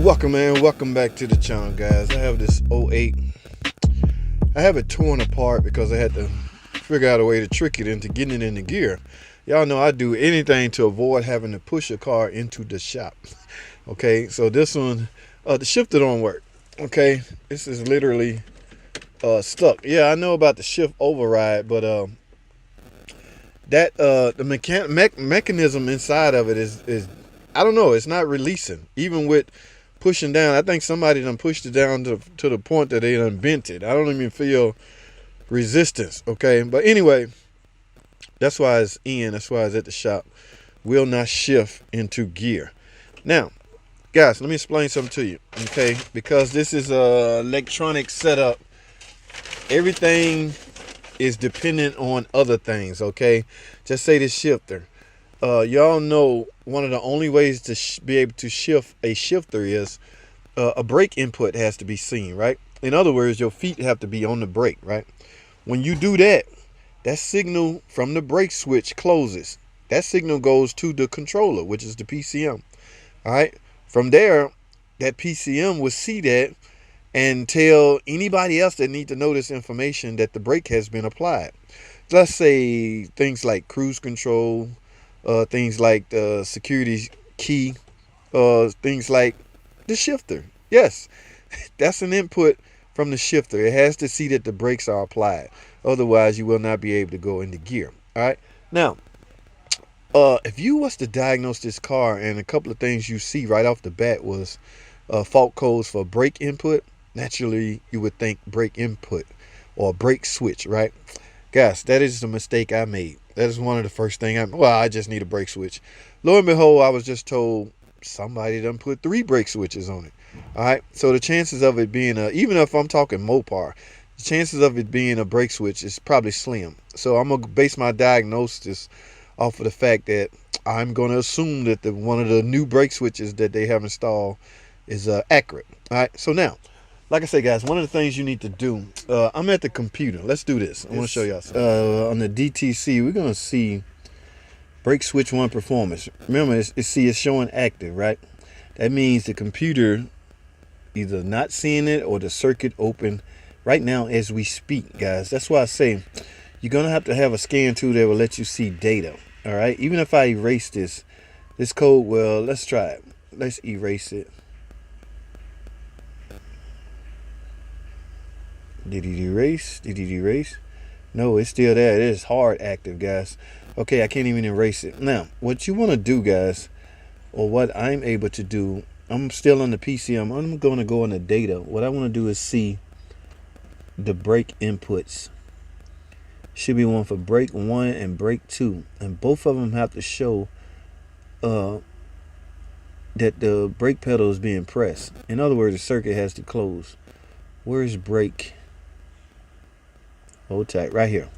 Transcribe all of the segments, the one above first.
Welcome back to the channel, guys. I have this '08. I have it torn apart because I had to figure out a way to trick it into getting it into gear. Y'all know I do anything to avoid having to push a car into the shop. Okay, so this one, the shifter don't work. Okay, this is literally stuck. Yeah, I know about the shift override, but the mechanism inside of it is I don't know, it's not releasing. Even with pushing down, I think somebody done pushed it down to the point that they done bent it. I don't even feel resistance. Okay, but anyway, that's why it's in. That's why it's at the shop. Will not shift into gear. Now, guys, let me explain something to you. Okay, because this is a electronic setup, everything is dependent on other things. Okay, just say the shifter. Y'all know one of the only ways to be able to shift a shifter is a brake input has to be seen, right? In other words, your feet have to be on the brake, right? When you do that, that signal from the brake switch closes. That signal goes to the controller, which is the PCM. All right. From there, that PCM will see that and tell anybody else that need to know this information that the brake has been applied. Let's say things like cruise control, things like the security key, things like the shifter. Yes, that's an input from the shifter. It has to see that the brakes are applied. Otherwise, you will not be able to go into gear. All right. Now, if you was to diagnose this car and a couple of things you see right off the bat was fault codes for brake input, naturally you would think brake input or brake switch, right? Guys, that is the mistake I made. That is one of the first things I just need a brake switch. Lo and behold, I was just told somebody done put 3 brake switches on it. All right, so the chances of it being even if I'm talking Mopar, the chances of it being a brake switch is probably slim. So I'm gonna base my diagnosis off of the fact that I'm gonna assume that one of the new brake switches that they have installed is accurate. All right, so now, like I say, guys, one of the things you need to do, I'm at the computer. Let's do this. I want to show y'all something. On the DTC, we're going to see brake switch 1 performance. Remember, it's showing active, right? That means the computer either not seeing it or the circuit open right now as we speak, guys. That's why I say you're going to have a scan tool that will let you see data, all right? Even if I erase this code, well, let's try it. Let's erase it. Did it erase? Did it erase? No, it's still there. It is hard active, guys. Okay, I can't even erase it. Now, what you want to do, guys, or what I'm able to do, I'm still on the PCM. I'm going to go into data. What I want to do is see the brake inputs. Should be one for brake 1 and brake 2. And both of them have to show that the brake pedal is being pressed. In other words, the circuit has to close. Where's brake? Hold tight, right here.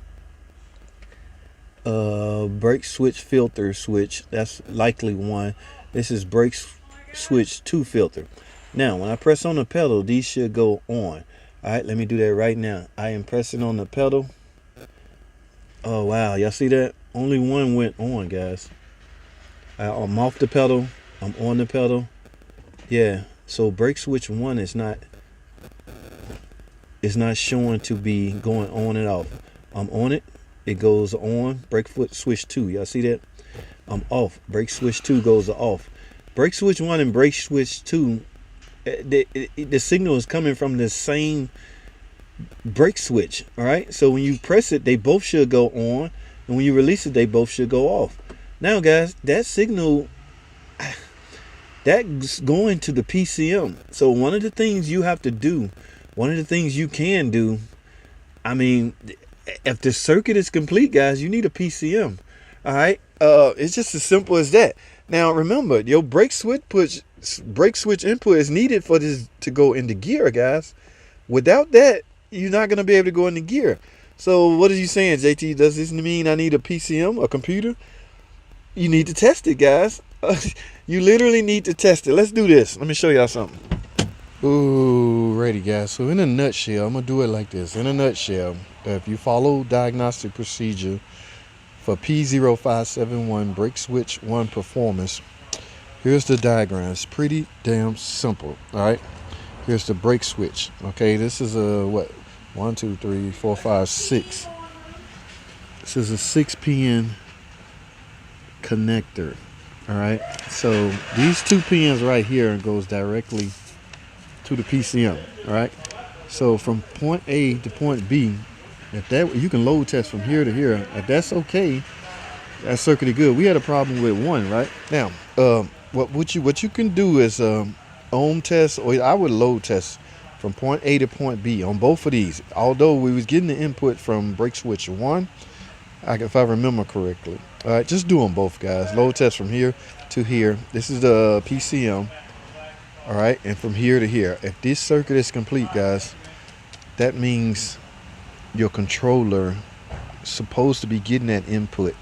Brake switch filter switch. That's likely 1. This is brake switch 2 filter. Now, when I press on the pedal, these should go on. All right, let me do that right now. I am pressing on the pedal. Oh wow, y'all see that? Only 1 went on, guys. I'm off the pedal. I'm on the pedal. Yeah. So brake switch 1 is not. It's not showing to be going on and off. I'm on it. It goes on. Brake foot switch 2. Y'all see that? I'm off. Brake switch 2 goes off. Brake switch 1 and brake switch 2, the signal is coming from the same brake switch. All right. So when you press it, they both should go on. And when you release it, they both should go off. Now, guys, that signal, that's going to the PCM. So one of the things you have to do, one of the things you can do, I mean, if the circuit is complete, guys, you need a PCM. All right. It's just as simple as that. Now, remember, your brake switch input is needed for this to go into gear, guys. Without that, you're not going to be able to go into gear. So what are you saying, JT? Does this mean I need a PCM, a computer? You need to test it, guys. You literally need to test it. Let's do this. Let me show y'all something. Ooh, ready, guys. So in a nutshell, I'm gonna do it like this. In a nutshell, if you follow diagnostic procedure for P0571 brake switch 1 performance, Here's the diagram. It's pretty damn simple. All right. Here's the brake switch. Okay, this is a what? 1, 2, 3, 4, 5, 6. This is a 6-pin connector. All right. So these 2 pins right here goes directly to the PCM. All right. So from point A to point B, if that you can load test from here to here. If that's okay, that circuit is good. We had a problem with one right now. What you can do is ohm test, or I would load test from point A to point B on both of these. Although we was getting the input from brake switch 1, if I remember correctly. All right, just do them both, guys. Load test from here to here. This is the PCM. All right, and from here to here. If this circuit is complete, guys, that means your controller is supposed to be getting that input.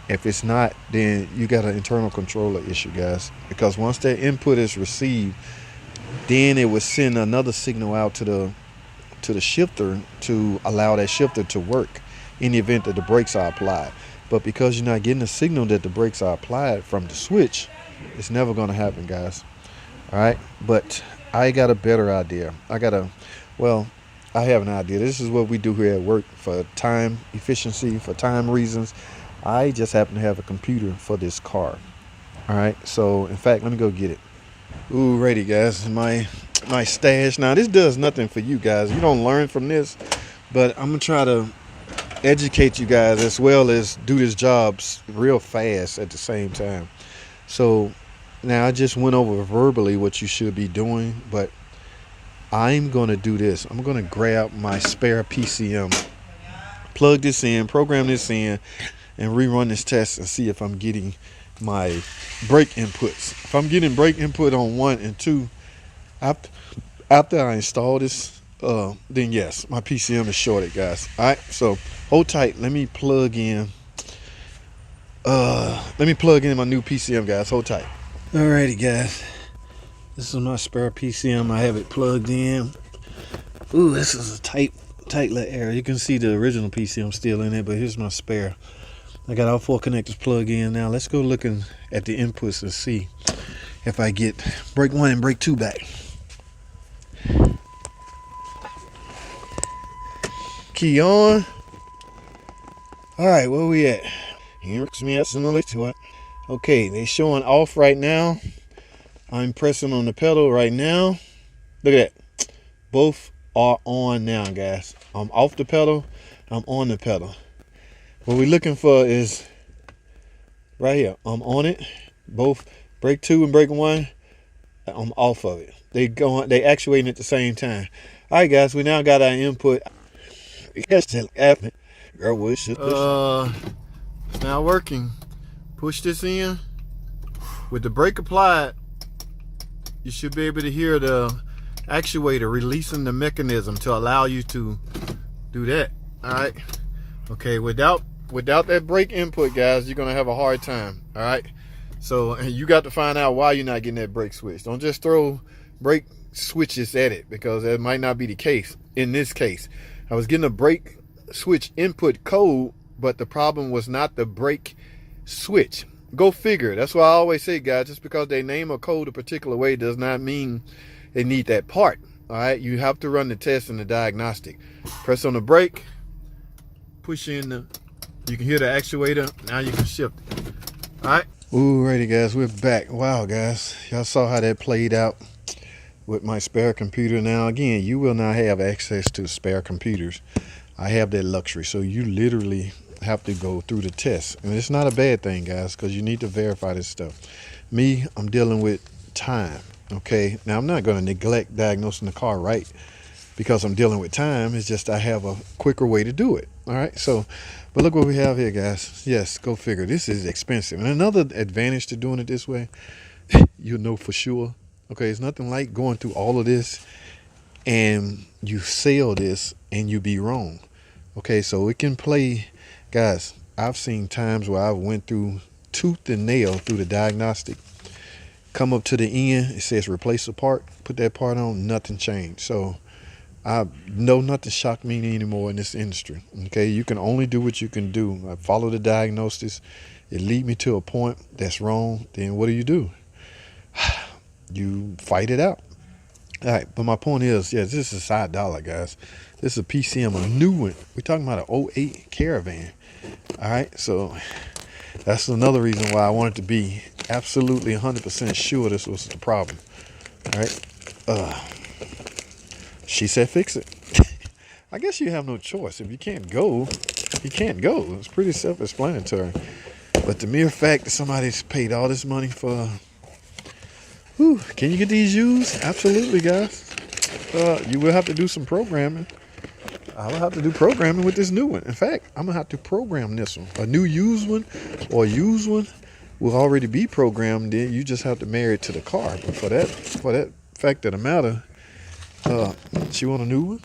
If it's not, then you got an internal controller issue, guys. Because once that input is received, then it will send another signal out to the shifter to allow that shifter to work in the event that the brakes are applied. But because you're not getting a signal that the brakes are applied from the switch, it's never going to happen, guys. All right, but I got a better idea. I have an idea. This is what we do here at work for time efficiency, for time reasons. I just happen to have a computer for this car. All right, so in fact, let me go get it. Ooh, ready, guys. My stash. Now, this does nothing for you guys. You don't learn from this, but I'm gonna try to educate you guys as well as do this job real fast at the same time. So now I just went over verbally what you should be doing, but I'm gonna do this. I'm gonna grab my spare PCM, plug this in, program this in, and rerun this test and see if I'm getting my brake inputs. If I'm getting brake input on 1 and 2 after I install this, then yes, my PCM is shorted, guys. All right, so hold tight. Let me plug in my new PCM, guys. Hold tight. Alrighty, guys, this is my spare PCM. I have it plugged in. Ooh, this is a tight little area. You can see the original PCM still in it, but here's my spare. I got all 4 connectors plugged in. Now let's go looking at the inputs and see if I get brake 1 and brake 2 back. Key on. All right, where we at? Okay, they showing off right now. I'm pressing on the pedal right now. Look at that. Both are on now, guys. I'm off the pedal. I'm on the pedal. What we're looking for is right here. I'm on it. Both brake 2 and brake 1. I'm off of it. They actuating at the same time. All right, guys. We now got our input. It's now working. Push this in. With the brake applied, you should be able to hear the actuator releasing the mechanism to allow you to do that. All right. Okay. Without that brake input, guys, you're gonna have a hard time. All right. So you got to find out why you're not getting that brake switch. Don't just throw brake switches at it, because that might not be the case. In this case, I was getting a brake switch input code, but the problem was not the brake switch. Go figure. That's why I always say, guys, just because they name a code a particular way does not mean they need that part. All right. You have to run the test and the diagnostic. Press on the brake, push in you can hear the actuator. Now you can shift it. All right. Ooh, righty, guys, we're back. Wow, guys, y'all saw how that played out with my spare computer. Now, again, you will not have access to spare computers. I have that luxury, so you literally have to go through the test. And it's not a bad thing, guys, because you need to verify this stuff. Me, I'm dealing with time, okay? Now, I'm not going to neglect diagnosing the car right because I'm dealing with time. It's just I have a quicker way to do it, all right? So, but look what we have here, guys. Yes, go figure. This is expensive. And another advantage to doing it this way, you'll know for sure. Okay, it's nothing like going through all of this and you sell this and you be wrong. Okay, so it can play, guys. I've seen times where I went through tooth and nail through the diagnostic, come up to the end, it says replace a part, put that part on, nothing changed. So I know nothing shocked me anymore in this industry. Okay, you can only do what you can do. I follow the diagnosis. It lead me to a point that's wrong. Then what do? you fight it out. All right, but my point is, yeah, this is $5, guys. This is a PCM, a new one. We're talking about an '08 Caravan. All right, so that's another reason why I wanted to be absolutely 100% sure this was the problem. All right, she said fix it. I guess you have no choice. If you can't go, you can't go. It's pretty self-explanatory. But the mere fact that somebody's paid all this money for, can you get these used? Absolutely, guys. You will have to do some programming. I will have to do programming with this new one. In fact, I'm gonna have to program this one. A new used one or a used one will already be programmed. Then you just have to marry it to the car. But for that fact of the matter, she want a new one.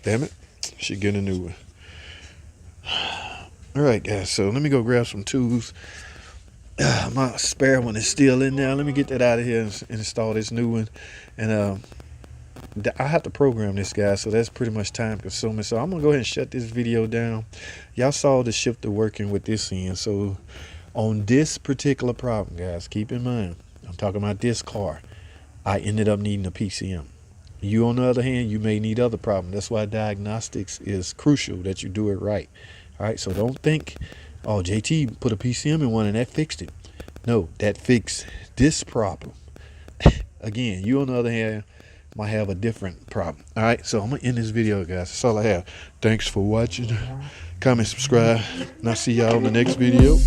Damn it, she get a new one. All right, guys. So let me go grab some tools. My spare one is still in there. Let me get that out of here and install this new one. And I have to program this, guys, so that's pretty much time consuming. So I'm gonna go ahead and shut this video down. Y'all saw the shifter working with this end. So on this particular problem, guys, keep in mind, I'm talking about this car. I ended up needing a PCM. You, on the other hand, you may need other problems. That's why diagnostics is crucial, that you do it right. All right, so don't think, oh, JT put a PCM in one and that fixed it. No, that fixed this problem. Again, you, on the other hand, might have a different problem. All right, so I'm gonna end this video, guys. That's all I have. Thanks for watching. Comment, subscribe, and I'll see y'all in the next video.